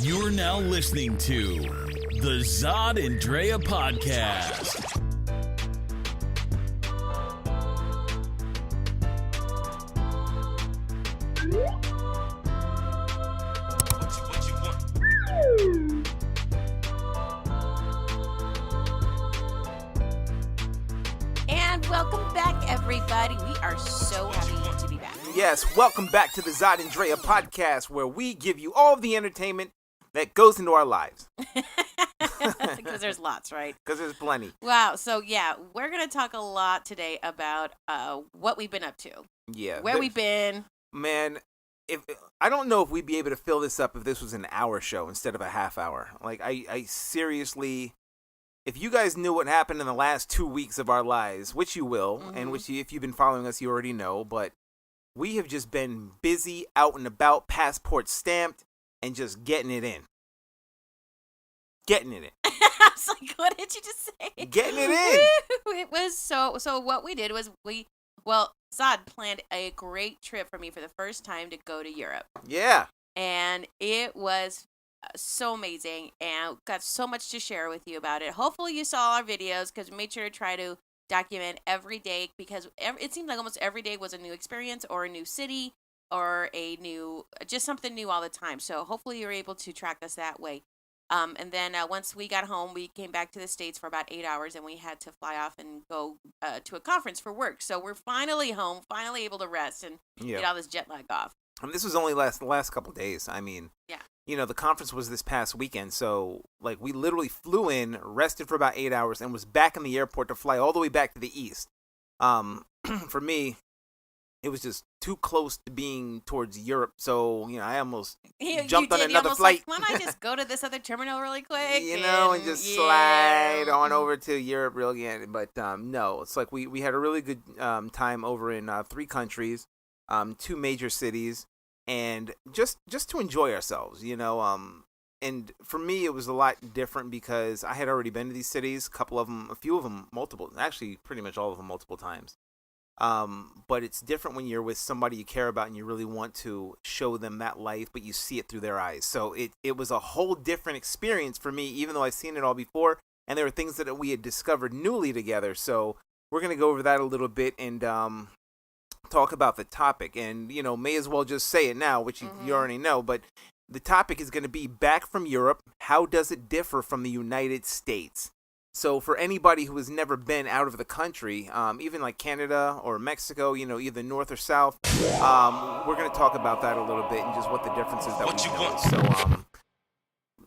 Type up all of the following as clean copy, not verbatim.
You're now listening to the Zod and Drea podcast. And welcome back, everybody. We are so happy to be back. Yes, welcome back to the Zod and Drea podcast, where we give you all the entertainment that goes into our lives. Because there's lots, right? Because there's plenty. Wow. So, yeah, we're going to talk a lot today about what we've been up to. Yeah. Where we've been. Man, I don't know if we'd be able to fill this up if this was an hour show instead of a half hour. Like, I seriously... If you guys knew what happened in the last 2 weeks of our lives, which you will, and which if you've been following us, you already know, but we have just been busy, out and about, passport stamped, and just getting it in. Getting it in. I was like, what did you just say? Getting it in. It was so what we did was Zod planned a great trip for me for the first time to go to Europe. Yeah. And it was so amazing and got so much to share with you about it. Hopefully you saw our videos because we made sure to try to document every day because it seemed like almost every day was a new experience or a new city or just something new all the time. So hopefully you're able to track us that way. And then once we got home, we came back to the States for about 8 hours and we had to fly off and go to a conference for work. So we're finally home, finally able to rest and get all this jet lag off. I mean, this was only the last couple of days. I mean, yeah. You know, the conference was this past weekend, so, like, we literally flew in, rested for about 8 hours, and was back in the airport to fly all the way back to the east. For me, it was just too close to being towards Europe, so, you know, I almost jumped on another flight. Like, why don't I just go to this other terminal really quick? and just slide on over to Europe real again. But, no, it's like we had a really good time over in 3 countries, 2 major cities. And just to enjoy ourselves, you know, and for me, it was a lot different because I had already been to these cities, a few of them multiple, actually pretty much all of them multiple times. But it's different when you're with somebody you care about and you really want to show them that life, but you see it through their eyes. So it was a whole different experience for me, even though I've seen it all before. And there were things that we had discovered newly together. So we're going to go over that a little bit and, talk about the topic, and you know, may as well just say it now, which you already know, but the topic is going to be back from Europe. How does it differ from the United States? So for anybody who has never been out of the country, even like Canada or Mexico, you know, either north or south, we're going to talk about that a little bit and just what the differences that we know. So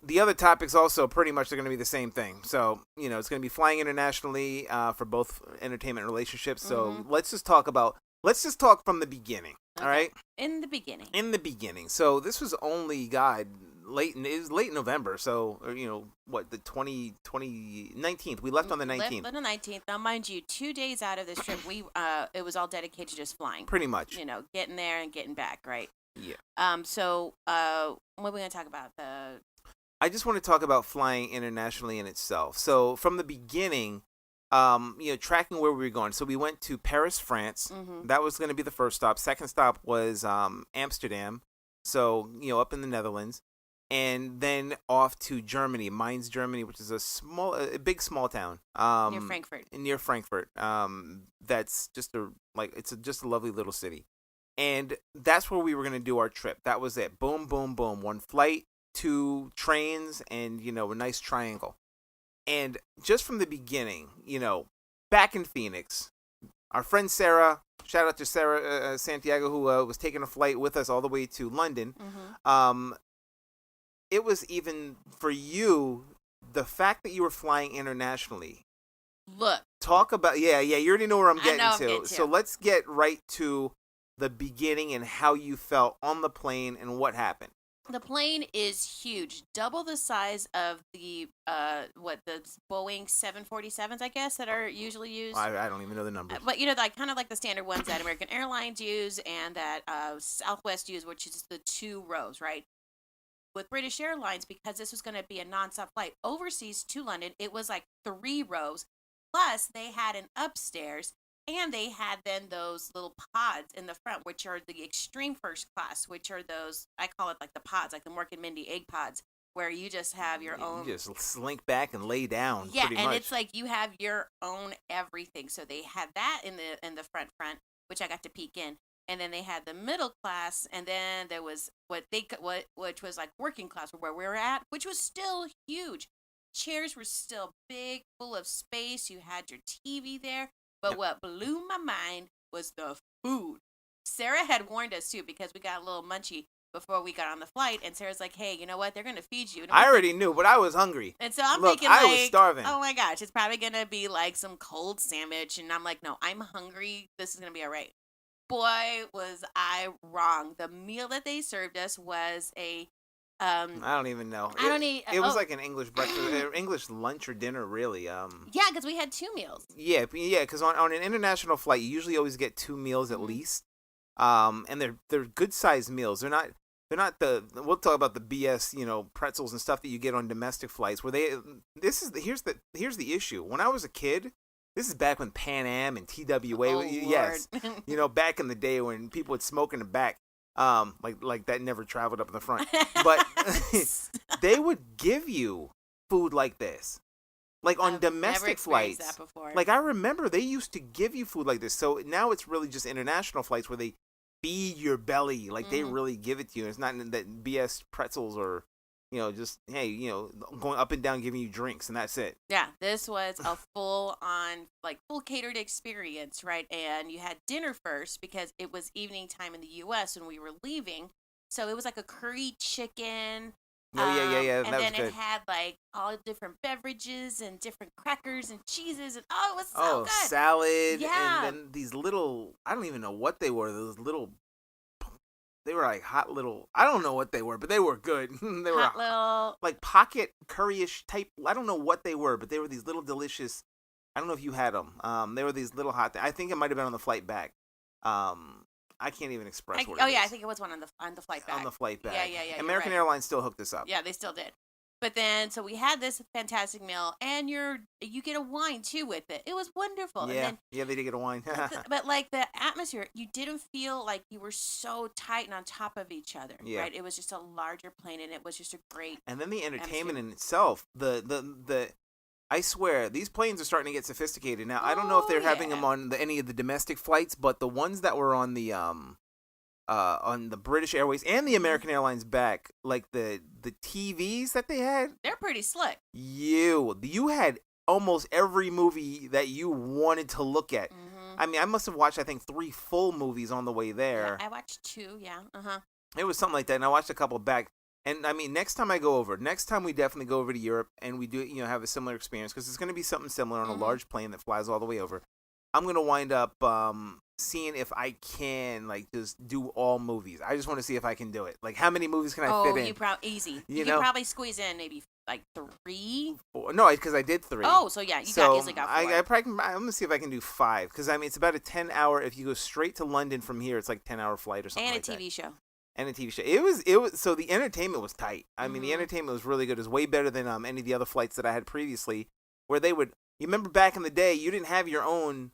the other topics also pretty much are going to be the same thing. So, you know, it's going to be flying internationally for both entertainment and relationships. So let's just talk from the beginning, all right? In the beginning. So this was only, it was late November. So, you know, what, the 19th. We left on the 19th. Left on the 19th. Now, mind you, 2 days out of this trip, it was all dedicated to just flying. Pretty much. You know, getting there and getting back, right? Yeah. So, what are we going to talk about? I just want to talk about flying internationally in itself. So, from the beginning... you know, tracking where we were going. So we went to Paris, France. That was going to be the first stop. Second stop was Amsterdam. So, you know, up in the Netherlands. And then off to Germany, Mainz, Germany, which is a big small town. Near Frankfurt. That's just just a lovely little city. And that's where we were going to do our trip. That was it. Boom, boom, boom. 1 flight, 2 trains, and, you know, a nice triangle. And just from the beginning, you know, back in Phoenix, our friend Sarah, shout out to Sarah Santiago, who was taking a flight with us all the way to London. It was even for you, the fact that you were flying internationally. Look. Talk about, you already know where I'm getting to. So let's get right to the beginning and how you felt on the plane and what happened. The plane is huge, double the size of the the Boeing 747s, I guess, that are usually used. I don't even know the numbers. But you know, like kind of like the standard ones that American Airlines use and that Southwest use, which is the 2 rows, right? With British Airlines, because this was going to be a nonstop flight overseas to London, it was like 3 rows. Plus, they had an upstairs And they had then those little pods in the front, which are the extreme first class, which are those, I call it like the pods, like the Mork and Mindy egg pods, where you just have your own. You just slink back and lay down. Yeah, pretty and much. it's like you have your own everything. So they had that in the front, which I got to peek in. And then they had the middle class, and then there was which was like working class, where we were at, which was still huge. Chairs were still big, full of space. You had your TV there. But what blew my mind was the food. Sarah had warned us too, because we got a little munchy before we got on the flight, and Sarah's like, "Hey, you know what? They're gonna feed you." I already knew, but I was hungry. And so I'm Look, thinking, I like, was starving. oh my gosh, it's probably gonna be like some cold sandwich, and I'm like, no, I'm hungry. This is gonna be all right. Boy, was I wrong. The meal that they served us was a I don't even know. I don't need. It was like an English breakfast, English lunch or dinner, really. Yeah, because we had 2 meals. Yeah, because on an international flight, you usually always get 2 meals at least. And they're good sized meals. They're not the, we'll talk about the BS, pretzels and stuff that you get on domestic flights where here's the issue. When I was a kid, this is back when Pan Am and TWA, Oh, yes, Lord. back in the day when people would smoke in the back, like that never traveled up in the front, but they would give you food like this. Like on I've domestic never experienced flights, that before. like I remember they used to give you food like this. So now it's really just international flights where they feed your belly, like they really give it to you. It's not that BS pretzels or, just hey, going up and down giving you drinks and that's it. Yeah, this was a full catered experience, right? And you had dinner first because it was evening time in the U.S. when we were leaving. So it was like a curry chicken. Oh yeah. And That was then good. it had like all different beverages and different crackers and cheeses, and it was so Oh, good. salad, Yeah. and then these little, I don't even know what they were. Those little, they were like hot little, I don't know what they were, but they were good. They were Hot little. like pocket curryish type. I don't know what they were, but they were these little delicious. I don't know if you had them. They were these little hot. I think it might have been on the flight back. I can't even express what it is. I think it was one on the flight back. On the flight back. Yeah. You're American right. Airlines still hooked us up. Yeah, they still did. But then, so we had this fantastic meal, and you get a wine too with it. It was wonderful. Yeah, And then, yeah, they did get a wine. but like the atmosphere, you didn't feel like you were so tight and on top of each other, Yeah. right? It was just a larger plane, and it was just a great. And then the entertainment atmosphere. in itself, the I swear, these planes are starting to get sophisticated now. I don't know if they're having them on any of the domestic flights, but the ones that were on the British Airways and the American Airlines back, like the TVs that they had, They're pretty slick. you had almost every movie that you wanted to look at. Mm-hmm. I mean, I must have watched, I think, 3 full movies on the way there. Yeah, I watched 2. Yeah. It was something like that, and I watched a couple back. And I mean, next time we definitely go over to Europe, and we do, have a similar experience, because it's going to be something similar on a large plane that flies all the way over. I'm going to wind up seeing if I can, just do all movies. I just want to see if I can do it. Like, how many movies can I fit in? Easy. You You know? could probably squeeze in maybe 3. No, because I did 3. Oh, so yeah, you easily got 4. I probably I'm going to see if I can do 5, because I mean, it's about a 10-hour. If you go straight to London from here, it's like 10-hour flight or something And like that. a TV show. And a TV show. It was so the entertainment was tight. I mean, the Mhm. entertainment was really good. It was way better than any of the other flights that I had previously, where they would. You remember back in the day, you didn't have your own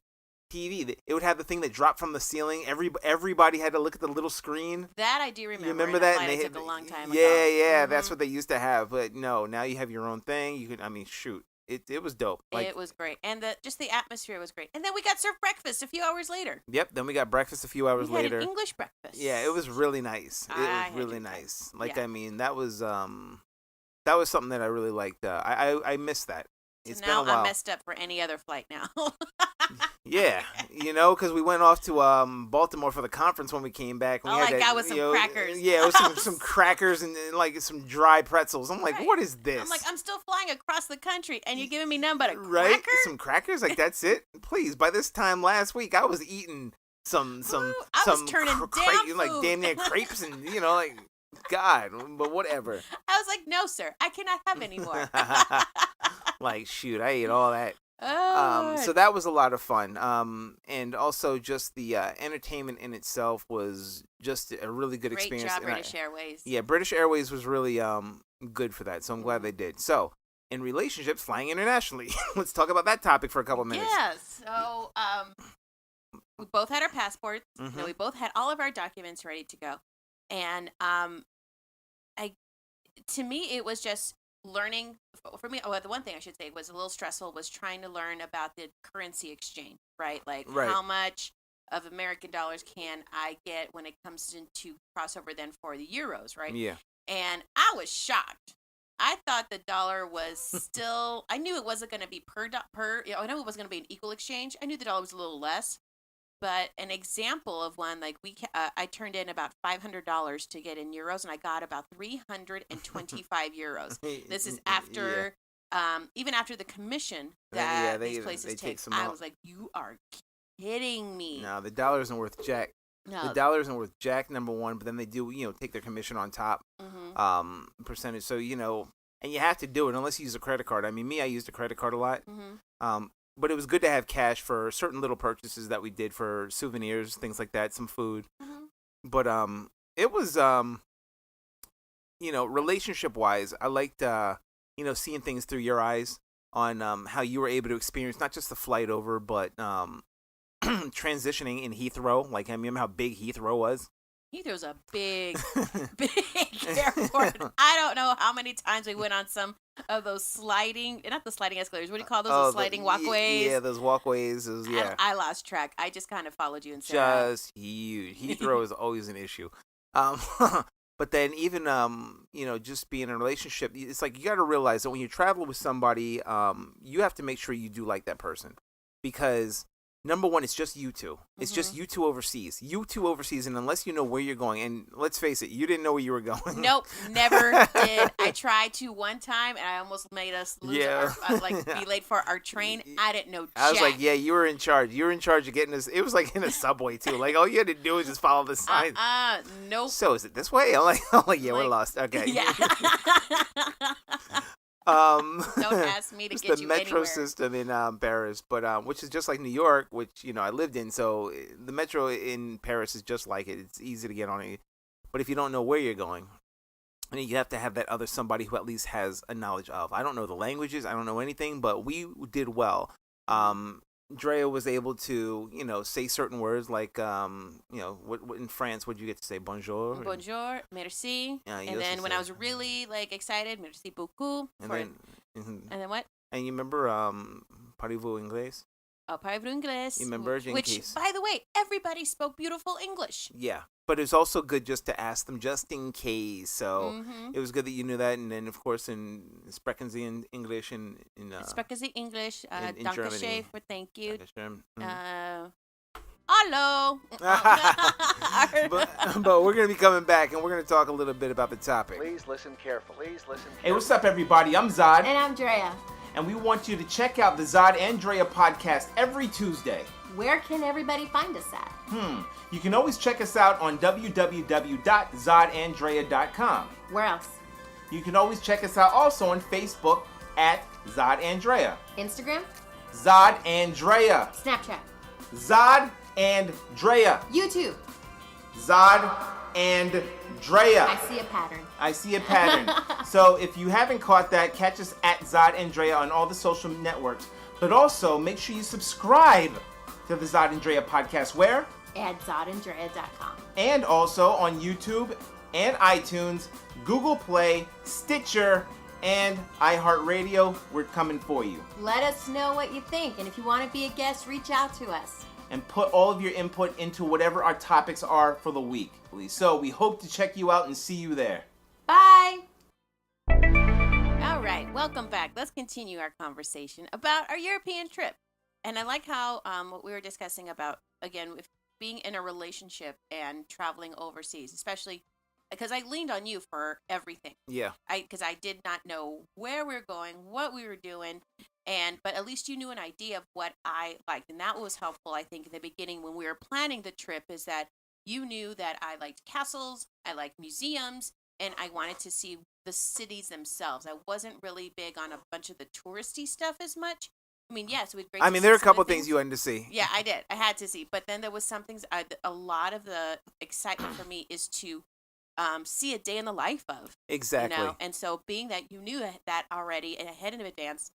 TV. It would have the thing that dropped from the ceiling. Everybody had to look at the little screen. That I do remember. You remember and a that? flight And I they took a long time yeah, ago. yeah, that's Mhm. what they used to have. But no, now you have your own thing. You could. I mean, shoot, it was dope. Like, It was great, and the atmosphere was great. And then we got served breakfast a few hours later. yep. Then we got breakfast a few hours We had later. an English breakfast. Yeah, it was really nice. It I was had really to try. nice. Like, Yeah. I mean, that was something that I really liked. I missed that. So It's now been a while. I'm messed up for any other flight now. Yeah, because we went off to Baltimore for the conference when we came back. And we All had I that, got was some crackers. Yeah, it was some crackers and like some dry pretzels. I'm like, Right. what is this? I'm like, I'm still flying across the country, and you're giving me none but a right? cracker? Some crackers, like that's it. Please. By this time last week, I was eating some I was turning down like food. damn near crepes and like God, but whatever. I was like, no, sir, I cannot have any more. Like shoot, I ate all that. Oh, So that was a lot of fun. And also just the entertainment in itself was just a really good great experience. job, And British Airways. yeah, British Airways was really good for that. So I'm glad Mhm. they did. So in relationships, flying internationally, let's talk about that topic for a couple minutes. Yeah, so we both had our passports. Mhm. We both had all of our documents ready to go, and I to me it was just learning for me. Well, the one thing I should say was a little stressful was trying to learn about the currency exchange, right? Like Right. how much of American dollars can I get when it comes into crossover then for the euros, right? Yeah. And I was shocked. I thought the dollar was still. I knew it wasn't going to be per. I know it wasn't going to be an equal exchange. I knew the dollar was a little less. But an example of one, like I turned in about $500 to get in euros, and I got about 325 euros. This is after, even after the commission that these places they take. some I out. was like, "You are kidding me!" No, the dollar isn't worth jack. No. The dollar isn't worth jack, number one, but then they do, take their commission on top, percentage. So, and you have to do it unless you use a credit card. I mean, I used a credit card a lot. But it was good to have cash for certain little purchases that we did for souvenirs, things like that, some food. But it was relationship wise, I liked seeing things through your eyes on how you were able to experience not just the flight over, but transitioning in Heathrow. Like, I remember how big Heathrow was. Heathrow's a big, big airport. I don't know how many times we went on some of those not the sliding escalators. What do you call those? The sliding walkways. Yeah, those walkways. I lost track. I just kind of followed you and said, just huge. Heathrow is always an issue. But then even just being in a relationship, it's like you got to realize that when you travel with somebody, you have to make sure you do like that person, because number one, it's just you two. It's just you two overseas. And unless you know where you're going, and let's face it, you didn't know where you were going. Nope, never did. I tried to one time, and I almost made us lose be late for our train. I didn't know I was jack. like, yeah, you were in charge. You were in charge of getting us. It was like in a subway, too. Like, all you had to do was just follow the sign. Nope. So, is it this way? I'm like, yeah, we're lost. Okay. Yeah. Don't ask me to get the you metro anywhere. system in Paris, but which is just like New York, which I lived in. So the metro in Paris is just like it. It's easy to get on it, but if you don't know where you're going, I mean, you have to have that other somebody who at least has a knowledge of. I don't know the languages, I don't know anything, but we did well. Drea was able to, say certain words like, what in France, what did you get to say? Bonjour? Bonjour, merci. And then when I was really excited, merci beaucoup. And then what? And you remember, parlez-vous anglais? Oh, parlez-vous anglais. You remember, which, by the way, everybody spoke beautiful English. Yeah, but it's also good just to ask them just in case. So it was good that you knew that. And then, of course, in Sprechen Sie in English and in Sprechen Sie English. in Danke Germany. schön for thank you. Mm-hmm. Hello. but we're going to be coming back, and we're going to talk a little bit about the topic. Please listen carefully. Hey, what's up, everybody? I'm Zod. And I'm Drea. And we want you to check out the Zod and Drea podcast every Tuesday. Where can everybody find us at? You can always check us out on www.zodanddrea.com. Where else? You can always check us out also on Facebook at Zod and Drea. Instagram? Zod and Drea. Snapchat? Zod and Drea. YouTube? Zod and Drea. I see a pattern. So if you haven't caught that, catch us at Zod and Drea on all the social networks. But also, make sure you subscribe to the Zod and Drea podcast. Where? At zodanddrea.com. And also on YouTube and iTunes, Google Play, Stitcher, and iHeartRadio. We're coming for you. Let us know what you think. And if you want to be a guest, reach out to us. And put all of your input into whatever our topics are for the week. So we hope to check you out and see you there. Bye. All right, welcome back. Let's continue our conversation about our European trip. And I like how what we were discussing about, again, with being in a relationship and traveling overseas, especially because I leaned on you for everything. Yeah. Because I did not know where we were going, what we were doing, but at least you knew an idea of what I liked. And that was helpful, I think, in the beginning when we were planning the trip, is that you knew that I liked castles, I liked museums, and I wanted to see the cities themselves. I wasn't really big on a bunch of the touristy stuff as much. I mean, yes, it was great. I mean, there are a couple things you wanted to see. Yeah, I did. I had to see. But then there was some things, a lot of the excitement for me is to see a day in the life of. Exactly. And so being that you knew that already and ahead in advance,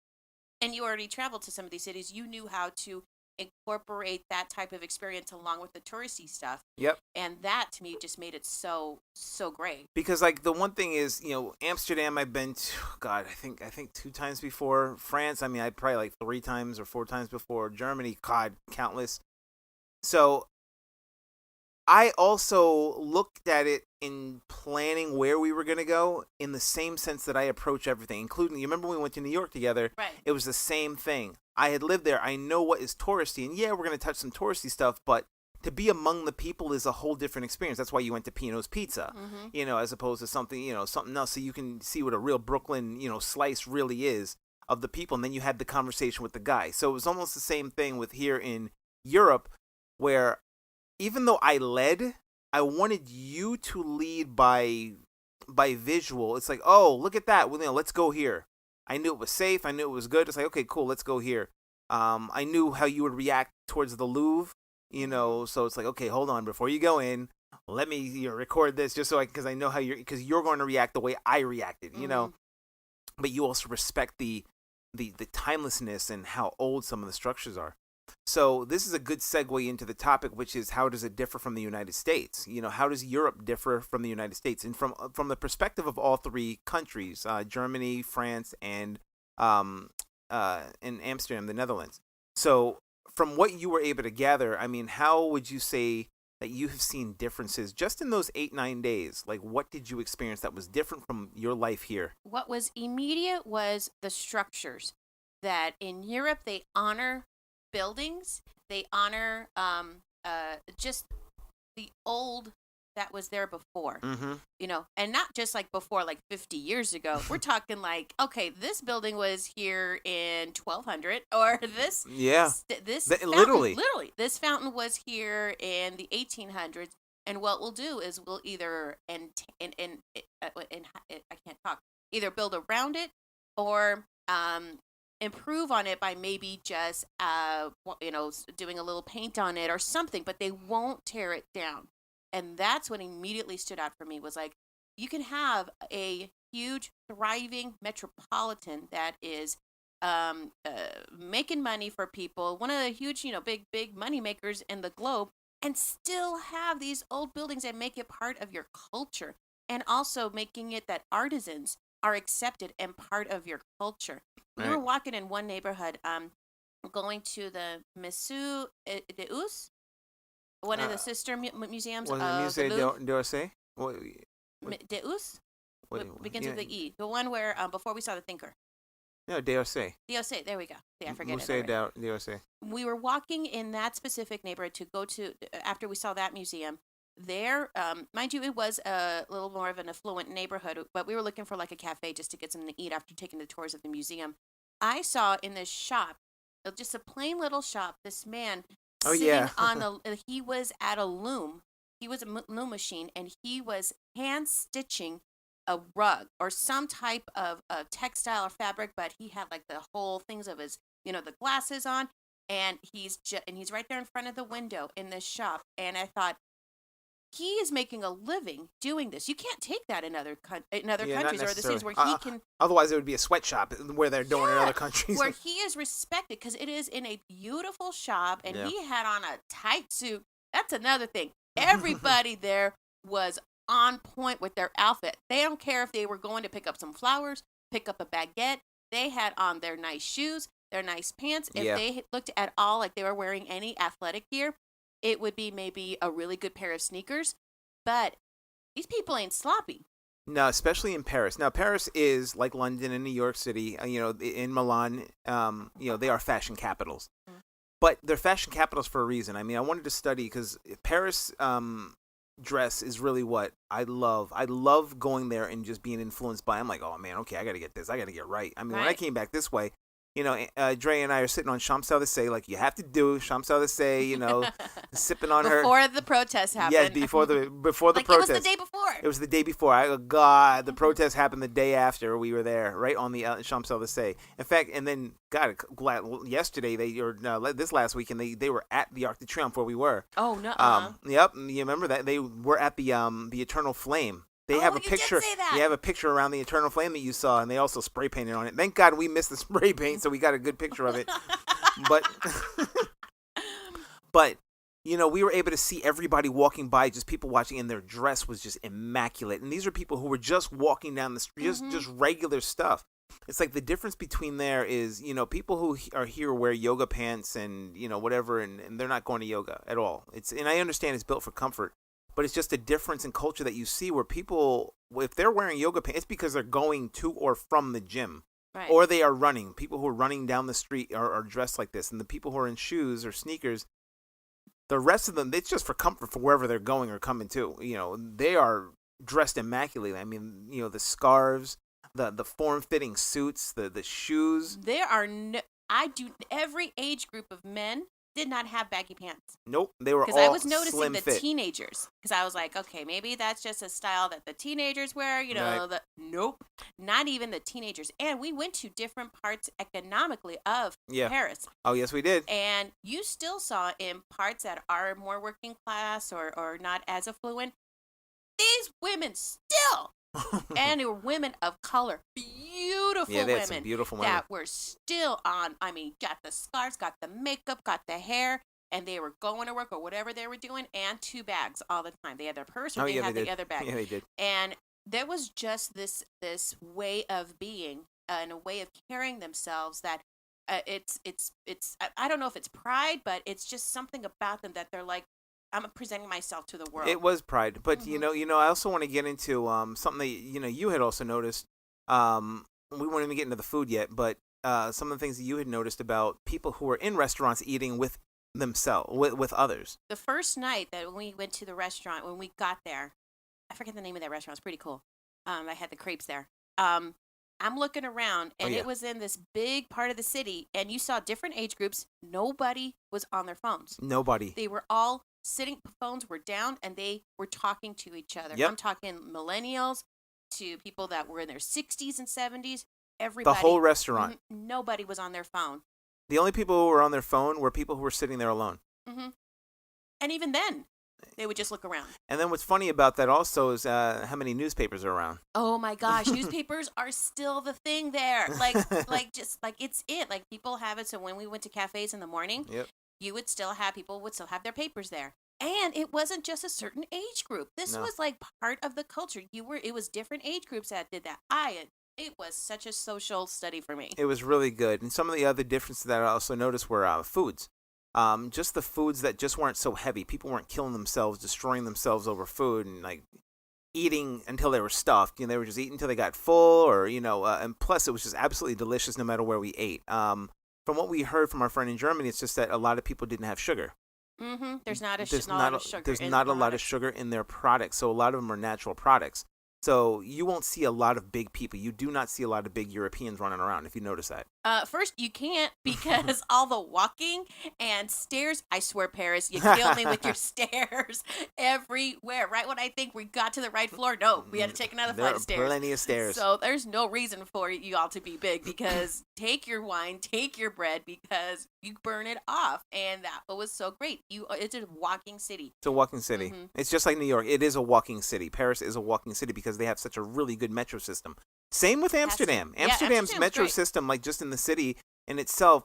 and you already traveled to some of these cities, you knew how to incorporate that type of experience along with the touristy stuff. Yep. And that to me just made it so great. Because like the one thing is, Amsterdam I've been to, God, I think 2 times before. France, I mean, I probably like 3 times or 4 times before. Germany, God, countless. So I also looked at it in planning where we were going to go in the same sense that I approach everything, including, you remember when we went to New York together? Right. It was the same thing. I had lived there. I know what is touristy. And yeah, we're going to touch some touristy stuff, but to be among the people is a whole different experience. That's why you went to Pino's Pizza, as opposed to something else, so you can see what a real Brooklyn, slice really is of the people. And then you had the conversation with the guy. So it was almost the same thing with here in Europe, where even though I led, I wanted you to lead by visual. It's like, oh, look at that. Well, let's go here. I knew it was safe. I knew it was good. It's like, okay, cool, let's go here. I knew how you would react towards the Louvre, so it's like, okay, hold on. Before you go in, let me record this just so because I know how because you're going to react the way I reacted, But you also respect the timelessness and how old some of the structures are. So this is a good segue into the topic, which is how does it differ from the United States? How does Europe differ from the United States? And from the perspective of all 3 countries, Germany, France, and Amsterdam, the Netherlands. So from what you were able to gather, I mean, how would you say that you have seen differences just in those 8-9 days? Like, what did you experience that was different from your life here? What was immediate was the structures. That in Europe they honor buildings, they honor just the old that was there before, and not just like before, like 50 years ago. We're talking like, okay, this building was here in 1200, or this fountain, literally this fountain was here in the 1800s. And what we'll do is we'll either either build around it or improve on it by maybe just doing a little paint on it or something, but they won't tear it down. And that's what immediately stood out for me, was like, you can have a huge thriving metropolitan that is making money for people, one of the huge big money makers in the globe, and still have these old buildings and make it part of your culture, and also making it that artisans are accepted and part of your culture. We were walking in one neighborhood, going to the Musée d'Orsay, one of the sister museums of Musée d'Orsay? d'Orsay? Begins with the E. The one where, before we saw the Thinker. No, d'Orsay. d'Orsay, there we go. Yeah, I forget Musée it. d'Orsay. We were walking in that specific neighborhood to go to, after we saw that museum. There, mind you, it was a little more of an affluent neighborhood, but we were looking for like a cafe just to get something to eat after taking the tours of the museum. I saw in this shop, just a plain little shop, this man sitting on he was at a loom. He was a loom machine, and he was hand stitching a rug or some type of textile or fabric, but he had like the whole things of his, the glasses on, and he's right there in front of the window in this shop. And I thought, he is making a living doing this. You can't take that in other countries or the cities where he can. Otherwise, it would be a sweatshop where they're doing it in other countries. Where he is respected because it is in a beautiful shop, and he had on a tight suit. That's another thing. Everybody there was on point with their outfit. They don't care if they were going to pick up some flowers, pick up a baguette. They had on their nice shoes, their nice pants. If they looked at all like they were wearing any athletic gear, it would be maybe a really good pair of sneakers, but these people ain't sloppy. No, especially in Paris. Now, Paris is like London and New York City, in Milan, they are fashion capitals. Mm-hmm. But they're fashion capitals for a reason. I mean, I wanted to study because Paris dress is really what I love. I love going there and just being influenced by, I'm like, oh man, okay, I got to get this. I got to get right. I mean, when I came back this way, Dre and I are sitting on Champs-Élysées, like you have to do Champs-Élysées, sipping on her. Before the protest happened. Yeah, before the protest. It was the day before. It was the day before. God, the protest happened the day after we were there, right on the Champs-Élysées. In fact, and then, yesterday, this last weekend, they were at the Arc de Triomphe where we were. Oh, no. Yep, you remember that? They were at the Eternal Flame. They have a picture. You did say that. They have a picture around the Eternal Flame that you saw, and they also spray painted on it. Thank God we missed the spray paint, so we got a good picture of it. But But we were able to see everybody walking by, just people watching, and their dress was just immaculate. And these are people who were just walking down the street, just regular stuff. It's like the difference between there is, people who are here wear yoga pants and, whatever, and they're not going to yoga at all. And I understand it's built for comfort, but it's just a difference in culture that you see where people, if they're wearing yoga pants, it's because they're going to or from the gym. Right. Or they are running. People who are running down the street are dressed like this. And the people who are in shoes or sneakers, the rest of them, it's just for comfort for wherever they're going or coming to. They are dressed immaculately. I mean, the scarves, the form-fitting suits, the shoes. Every age group of men did not have baggy pants. Nope, they were all Because I was noticing slim the fit. teenagers. Because I was like, okay, maybe that's just a style that the teenagers wear. Right. Nope, not even the teenagers. And we went to different parts economically of Paris. Oh, yes, we did. And you still saw in parts that are more working class or not as affluent, these women still, and they were women of color, beautiful Yeah, they had women some beautiful women. that were still on, got the scarves, got the makeup, got the hair, and they were going to work or whatever they were doing, and 2 bags all the time. They had their purse or they had the other bag. Yeah, they did. And there was just this way of being and a way of carrying themselves that it's I don't know if it's pride, but it's just something about them that they're like, I'm presenting myself to the world. It was pride, but I also want to get into something that you had also noticed. We won't even get into the food yet, but some of the things that you had noticed about people who were in restaurants eating with themselves, with others. The first night that we went to the restaurant, when we got there, I forget the name of that restaurant. It's pretty cool. I had the crepes there. I'm looking around, and it was in this big part of the city, and you saw different age groups. Nobody was on their phones. Nobody. They were all sitting, phones were down, and they were talking to each other. Yep. I'm talking millennials to people that were in their 60s and 70s. Everybody. The whole restaurant. Nobody was on their phone. The only people who were on their phone were people who were sitting there alone. Mm-hmm. And even then, they would just look around. And then what's funny about that also is how many newspapers are around. Oh my gosh, newspapers are still the thing there. Like it's it. Like people have it. So when we went to cafes in the morning, you would still have people would still have their papers there. And it wasn't just a certain age group. This was like part of the culture. It was different age groups that did that. It was such a social study for me. It was really good. And some of the other differences that I also noticed were foods. Just the foods that just weren't so heavy. People weren't killing themselves, destroying themselves over food, and like eating until they were stuffed. They were just eating until they got full, or and plus it was just absolutely delicious no matter where we ate. From what we heard from our friend in Germany, it's just that a lot of people didn't have sugar. Mm-hmm. There's not a sugar. There's not a lot of sugar in their products, so a lot of them are natural products. So you won't see a lot of big people. You do not see a lot of big Europeans running around, if you notice that. First, you can't because all the walking and stairs. I swear, Paris, you killed me with your stairs everywhere. Right when I think we got to the right floor, no, we had to take another flight of stairs. There are plenty of stairs. So there's no reason for you all to be big because take your wine, take your bread because you burn it off. And that was so great. It's a walking city. It's a walking city. Mm-hmm. It's just like New York. It is a walking city. Paris is a walking city because they have such a really good metro system. Same with Amsterdam. Amsterdam's metro system, like just in the city in itself,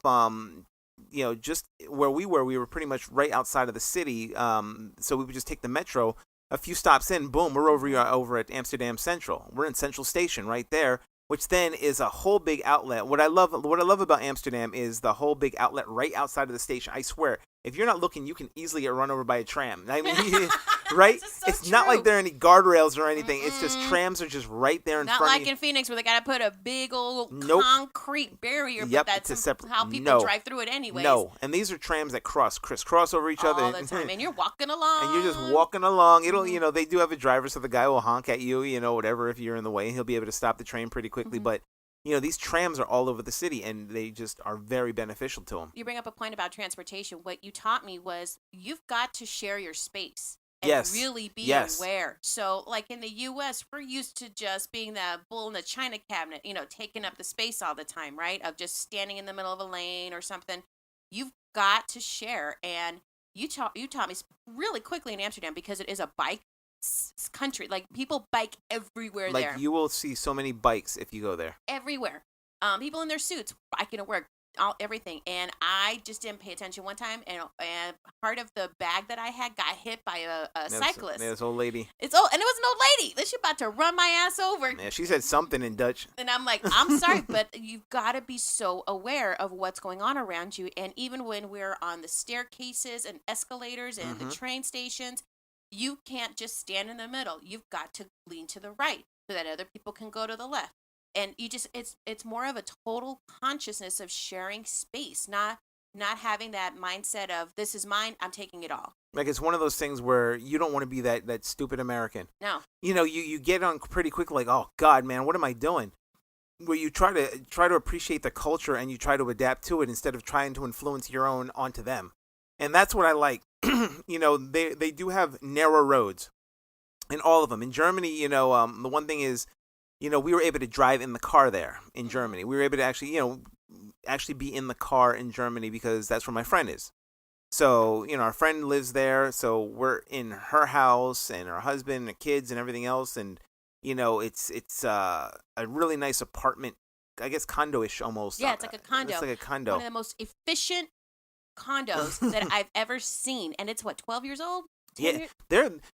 just where we were pretty much right outside of the city. So we would just take the metro. A few stops in, boom, we're over at Amsterdam Central. We're in Central Station right there, which then is a whole big outlet. What I love about Amsterdam is the whole big outlet right outside of the station. I swear, if you're not looking, you can easily get run over by a tram. I mean, right? It's not like there are any guardrails or anything. It's just trams are just right there in front of you. Not like in Phoenix where they got to put a big old concrete barrier, but that's how people drive through it anyways. No, and these are trams that crisscross over each other. All the time, and you're walking along. And you're just walking along. It'll, they do have a driver, so the guy will honk at you, whatever, if you're in the way. He'll be able to stop the train pretty quickly, but these trams are all over the city, and they just are very beneficial to them. You bring up a point about transportation. What you taught me was you've got to share your space and really be aware. So, like in the U.S., we're used to just being the bull in the china cabinet, taking up the space all the time, right? Of just standing in the middle of a lane or something. You've got to share, and you taught me really quickly in Amsterdam because it is a bike country. Like people bike everywhere there. Like you will see so many bikes if you go there. Everywhere. People in their suits biking to work. everything. And I just didn't pay attention one time, and part of the bag that I had got hit by a cyclist. This old lady. And it was an old lady. She about to run my ass over. Yeah, she said something in Dutch. And I'm like, I'm sorry, but you've got to be so aware of what's going on around you. And even when we're on the staircases and escalators and the train stations, you can't just stand in the middle. You've got to lean to the right so that other people can go to the left. And it's more of a total consciousness of sharing space, not having that mindset of this is mine, I'm taking it all. Like, it's one of those things where you don't want to be that stupid American. No. You get on pretty quickly, like, oh God, man, what am I doing? Where you try to appreciate the culture and you try to adapt to it instead of trying to influence your own onto them. And that's what I like. They do have narrow roads in all of them. In Germany, the one thing is, we were able to drive in the car there in Germany. We were able to actually be in the car in Germany because that's where my friend is. So, our friend lives there. So we're in her house and her husband and the kids and everything else. And, it's a really nice apartment, I guess condo-ish almost. Yeah, it's like a condo. It's like a condo. One of the most efficient condos that I've ever seen. And it's 12 years old? Yeah,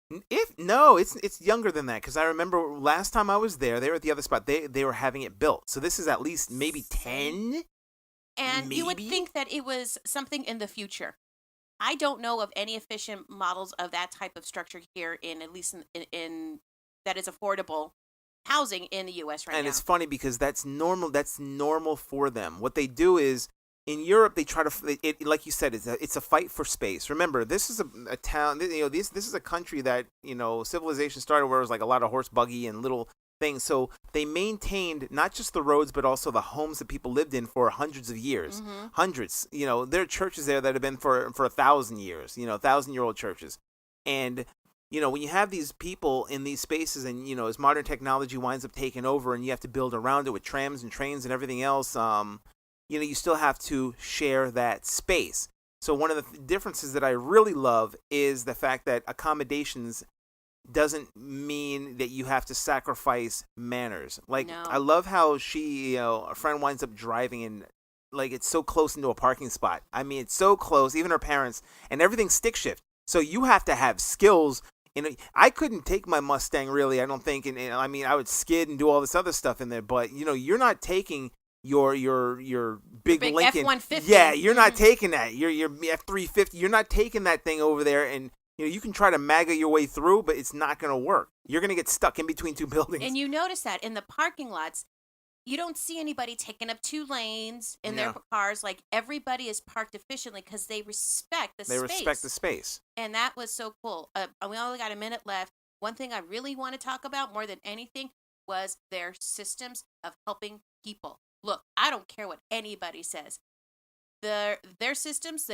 it's younger than that, because I remember last time I was there, they were at the other spot. They were having it built, so this is at least maybe 10. And maybe? You would think that it was something in the future. I don't know of any efficient models of that type of structure here in at least in that is affordable housing in the U.S. right now. And it's funny because that's normal. That's normal for them. What they do is, in Europe, they try to, like you said, it's a fight for space. Remember, this is a town, this is a country that, civilization started where it was like a lot of horse buggy and little things. So they maintained not just the roads, but also the homes that people lived in for hundreds of years. Mm-hmm. Hundreds. There are churches there that have been for 1,000 years, 1,000-year-old churches. And, when you have these people in these spaces and, as modern technology winds up taking over and you have to build around it with trams and trains and everything else, you still have to share that space. So one of the differences that I really love is the fact that accommodations doesn't mean that you have to sacrifice manners. Like, no. I love how she, a friend winds up driving in, like, it's so close into a parking spot. I mean, it's so close, even her parents, and everything's stick shift. So you have to have skills. I couldn't take my Mustang, really, I don't think. And I mean, I would skid and do all this other stuff in there. But, you're not taking your big Lincoln F-150. Yeah, you're not taking that. Your F-350. You're not taking that thing over there, and you can try to MAGA your way through, but it's not going to work. You're going to get stuck in between two buildings. And you notice that in the parking lots, you don't see anybody taking up 2 lanes in their cars. Like, everybody is parked efficiently because they respect the space. They respect the space. And that was so cool. We only got a minute left. One thing I really want to talk about more than anything was their systems of helping people. Look, I don't care what anybody says. Their systems,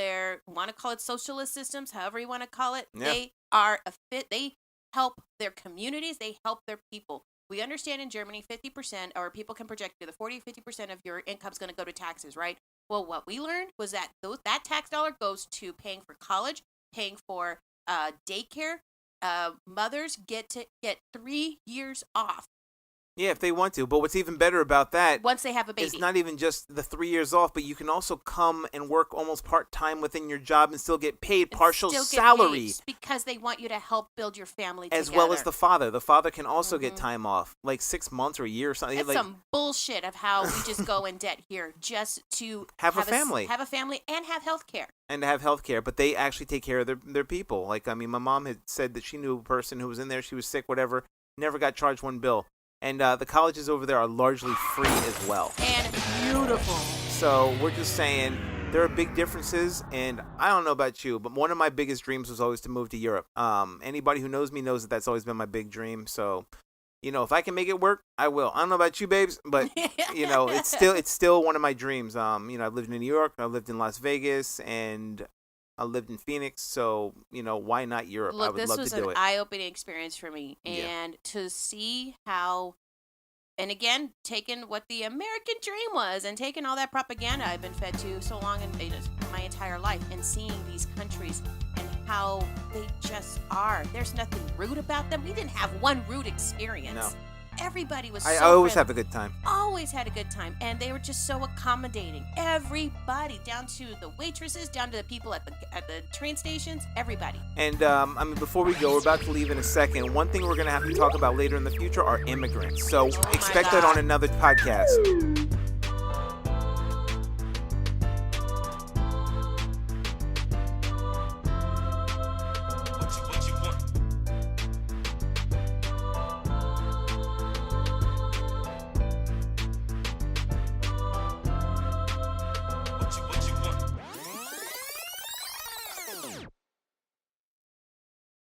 want to call it socialist systems, however you want to call it, they are they help their communities, they help their people. We understand in Germany 50%, or people can project to the 40-50% of your income is going to go to taxes, right? Well, what we learned was that that tax dollar goes to paying for college, paying for daycare. Mothers get 3 years off. Yeah, if they want to. But what's even better about that, once they have a baby, it's not even just the 3 years off, but you can also come and work almost part-time within your job and still get paid partial salary. Because they want you to help build your family together. As well as the father. The father can also get time off, like 6 months or a year or something. That's some bullshit of how we just go in debt here just to have a family. Have a family and have health care. And to have health care, but they actually take care of their people. Like, I mean, my mom had said that she knew a person who was in there, she was sick, whatever, never got charged one bill. And the colleges over there are largely free as well. And beautiful. So we're just saying there are big differences. And I don't know about you, but one of my biggest dreams was always to move to Europe. Anybody who knows me knows that that's always been my big dream. So, if I can make it work, I will. I don't know about you, babes, but, it's still one of my dreams. I've lived in New York, I've lived in Las Vegas, and I lived in Phoenix, so, why not Europe? Look, I would love to do it. This was an eye-opening experience for me. And to see how, and again, taking what the American dream was and taking all that propaganda I've been fed to so long in my entire life, and seeing these countries and how they just are. There's nothing rude about them. We didn't have one rude experience. No. Everybody was so I always friendly. have a good time. Always had a good time, and they were just so accommodating. Everybody, down to the waitresses, down to the people at the train stations, everybody. And I mean, before we go, we're about to leave in a second. One thing we're gonna have to talk about later in the future are immigrants. So expect that God. on another podcast.